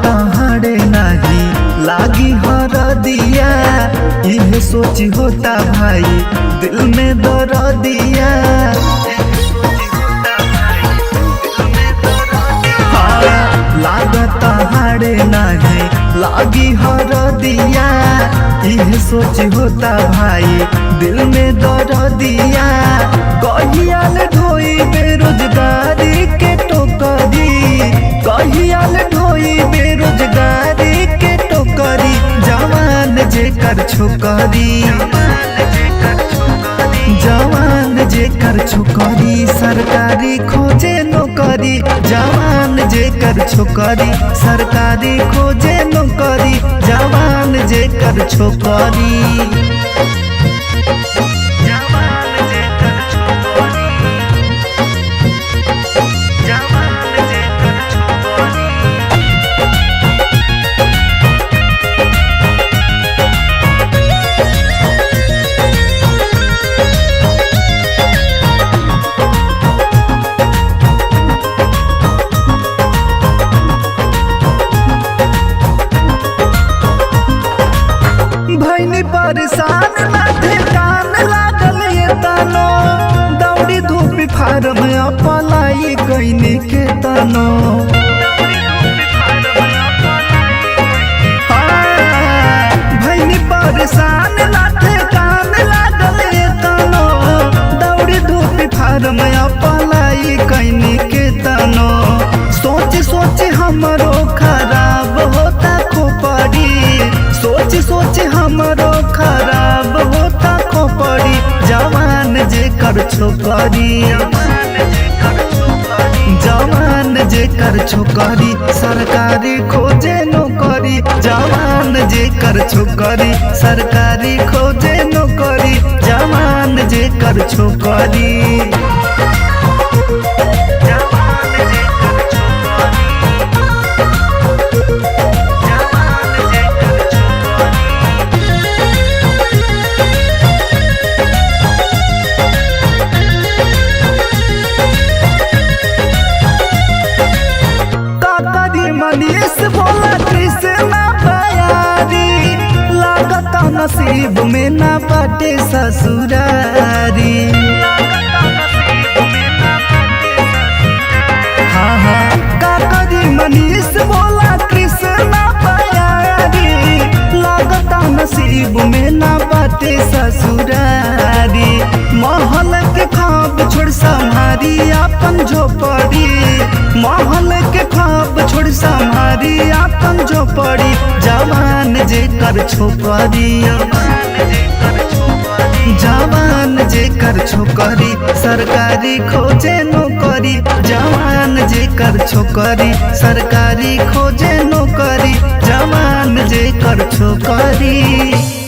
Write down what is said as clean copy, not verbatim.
तहाड़े नाही लागी हर दिया, यह सोच होता भाई दिल में दर्दिया। लागत हाड़े नाही लागी हर दिया, यह सोच होता भाई दिल में दर्दिया। कहियाल ढोई बेरोजगारी के टोकरी, कहियाल ढोई बेरोजगारी के टोकरी। जवान जेकर छोकरी, जवान जेकर छोकरी सरकारी खोजे नौकरी। जवान जेकर छोकरी सरकारी खोजे नौकरी। जवान जेकर छोकरी। भैनी परेशान माथे कान लागल ये तनो, दौड़ी धूप फार्म अपलाई कैनी के तनो। भैनी परेशान माथे कान लागल ये तनो, दौड़ी धूप फार्म अपलाई कैनी के तनो। सोच सोच हमरो खराब होता खोपड़ी, सोच सोच हमरो खराब होता खोपड़ी। जवान जेकर छोकरी, जवान जेकर छोकरी सरकारी खोजे नौकरी। जवान जेकर छोकरी सरकारी खोजे नौकरी। जवान जेकर छोकरी। मनीष बोला कृष्णा बयारी, लागता नसीब में ना बाटे ससुरारी। हाँ हाँ काकरी मनीष बोला कृष्णा बयारी, लागता नसीब में ना बाटे ससुरारी। महल के खाब छोड़ संहारी अपन झोपड़ी, महल के खाब छोड़ संहारी अपन झोपड़ी। जवान जेकर छोकरी, जवान जेकर छोकरी सरकारी खोजे नौकरी। जवान जेकर छोकरी सरकारी खोजे नौकरी। जवान जेकर छोकरी।